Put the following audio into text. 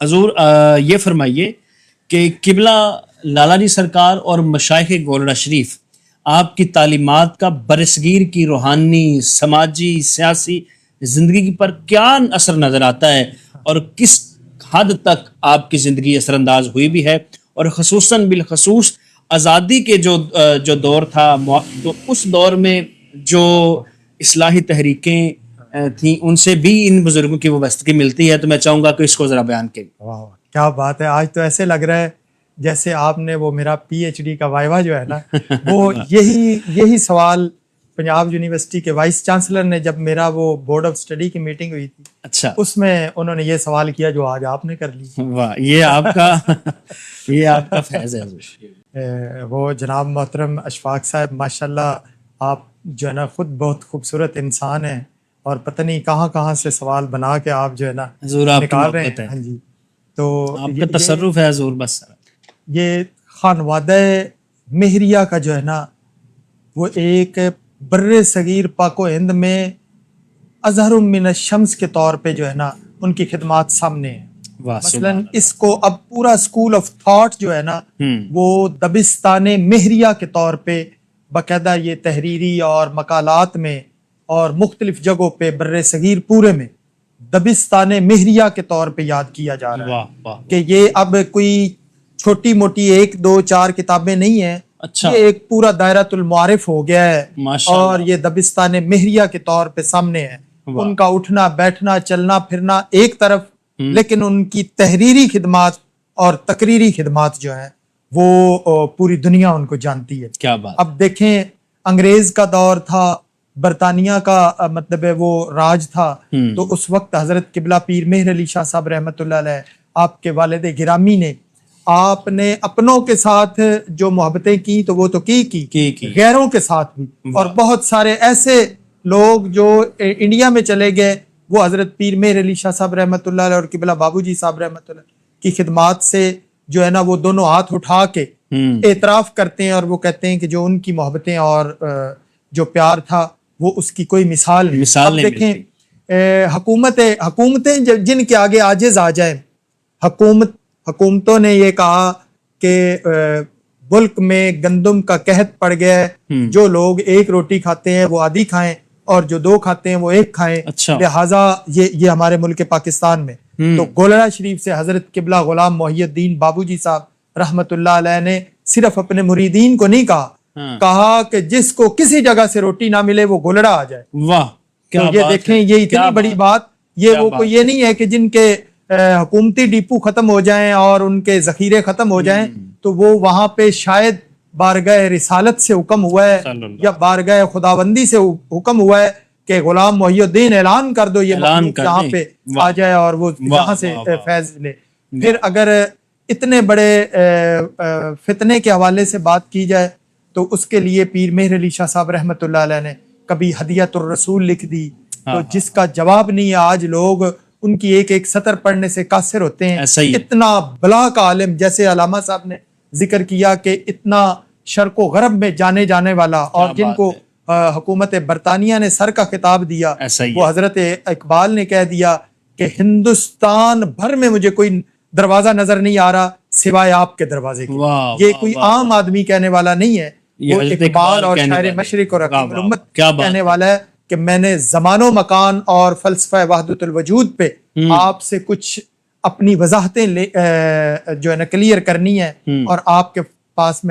حضور یہ فرمائیے کہ قبلہ لالا جی سرکار اور مشائخ گولڑہ شریف آپ کی تعلیمات کا برصغیر کی روحانی، سماجی، سیاسی زندگی پر کیا اثر نظر آتا ہے، اور کس حد تک آپ کی زندگی اثر انداز ہوئی بھی ہے، اور خصوصاً بالخصوص آزادی کے جو دور تھا، تو اس دور میں جو اصلاحی تحریکیں تھیں ان سے بھی ان بزرگوں کی وابستگی ملتی ہے، تو میں چاہوں گا کہ اس کو ذرا بیان کریں۔ واہ کیا بات ہے، آج تو ایسے لگ رہا ہے جیسے آپ نے وہ میرا پی ایچ ڈی کا وائوا جو ہے نا وہ یہی سوال پنجاب یونیورسٹی کے وائس چانسلر نے جب میرا وہ بورڈ آف اسٹڈی کی میٹنگ ہوئی تھی، اچھا، اس میں انہوں نے یہ سوال کیا جو آج آپ نے کر لی۔ واہ، یہ آپ کا فیض ہے حضور۔ وہ جناب محترم اشفاق صاحب ماشاءاللہ آپ جو ہے نا خود بہت خوبصورت انسان ہیں، اور پتہ نہیں کہاں سے سوال بنا کے آپ جو ہے نا حضور آپ کی نکال رہے محبت ہیں۔ ہے، ہاں جی، تو آپ کا تصرف ہے حضور بس۔ یہ خانوادہ مہریہ کا جو ہے نا وہ ایک بر صغیر پاک و ہند میں اظہر من الشمس کے طور پہ جو ہے نا ان کی خدمات سامنے ہیں۔ مثلاً اس کو اب پورا اسکول آف تھاٹ جو ہے نا وہ دبستان مہریہ کے طور پہ باقاعدہ یہ تحریری اور مقالات میں اور مختلف جگہوں پہ بر صغیر پورے میں دبستان مہریہ کے طور پہ یاد کیا جا رہا ہے کہ یہ اب کوئی چھوٹی موٹی 1 2 4 کتابیں نہیں ہیں، اچھا، یہ ایک پورا دائرۃ المعارف ہو گیا ہے، اور یہ دبستان مہریہ کے طور پہ سامنے ہے۔ ان کا اٹھنا بیٹھنا چلنا پھرنا ایک طرف، لیکن ان کی تحریری خدمات اور تقریری خدمات جو ہیں وہ پوری دنیا ان کو جانتی ہے۔ کیا بات۔ اب دیکھیں انگریز کا دور تھا، برطانیہ کا مطلب ہے وہ راج تھا، تو اس وقت حضرت قبلہ پیر مہر علی شاہ صاحب رحمۃ اللہ علیہ آپ کے والد گرامی نے آپ نے اپنوں کے ساتھ جو محبتیں کی تو وہ تو کی غیروں کے ساتھ بھی، اور بہت سارے ایسے لوگ جو انڈیا میں چلے گئے وہ حضرت پیر مہر علی شاہ صاحب رحمۃ اللہ علیہ اور قبلہ بابو جی صاحب رحمۃ اللہ کی خدمات سے جو ہے نا وہ دونوں ہاتھ اٹھا کے اعتراف کرتے ہیں، اور وہ کہتے ہیں کہ جو ان کی محبتیں اور جو پیار تھا وہ اس کی کوئی مثال نہیں۔ اب دیکھیں حکومتیں جن کے آگے عاجز آ جائیں، حکومتوں نے یہ کہا کہ ملک میں گندم کا قحط پڑ گیا ہے، جو لوگ 1 روٹی کھاتے ہیں وہ آدھی کھائیں، اور جو 2 کھاتے ہیں وہ 1 کھائیں، لہٰذا یہ ہمارے ملک پاکستان میں تو گولڑہ شریف سے حضرت قبلہ غلام محی الدین بابو جی صاحب رحمت اللہ علیہ نے صرف اپنے مریدین کو نہیں کہا کہ جس کو کسی جگہ سے روٹی نہ ملے وہ گولڑہ آ جائے۔ واہ، تو یہ دیکھیں یہ اتنی بڑی بات، یہ نہیں ہے کہ جن کے حکومتی ڈپو ختم ہو جائیں اور ان کے ذخیرے ختم ہو جائیں تو وہ وہاں پہ شاید بارگاہ رسالت سے حکم ہوا ہے یا بارگاہ خداوندی سے حکم ہوا ہے کہ غلام محی الدین اعلان کر دو، یہ مخلوق یہاں پہ آ جائے اور وہ یہاں سے فیض لے۔ پھر اگر اتنے بڑے فتنے کے حوالے سے بات کی جائے تو اس کے لیے پیر مہر علی شاہ صاحب رحمۃ اللہ علیہ نے کبھی ہدیۃ الرسول لکھ دی، تو جس کا جواب نہیں ہے۔ آج لوگ ان کی ایک سطر پڑھنے سے قاصر ہوتے ہیں۔ اتنا بلا کا عالم جیسے علامہ صاحب نے ذکر کیا کہ اتنا شرق و غرب میں جانے جانے والا، اور جن کو حکومت برطانیہ نے سر کا خطاب دیا، وہ حضرت اقبال نے کہہ دیا کہ ہندوستان بھر میں مجھے کوئی دروازہ نظر نہیں آ رہا سوائے آپ کے دروازے کے۔ یہ کوئی عام آدمی کہنے والا نہیں ہے، وہ اقبال اور شاعر مشرق اور حکیم الامت کہنے والا ہے کہ میں نے زمان و مکان اور فلسفہ وحدت الوجود پہ آپ سے کچھ اپنی وضاحتیں جو ہے نا کلیئر کرنی ہے، اور آپ کے پاس میں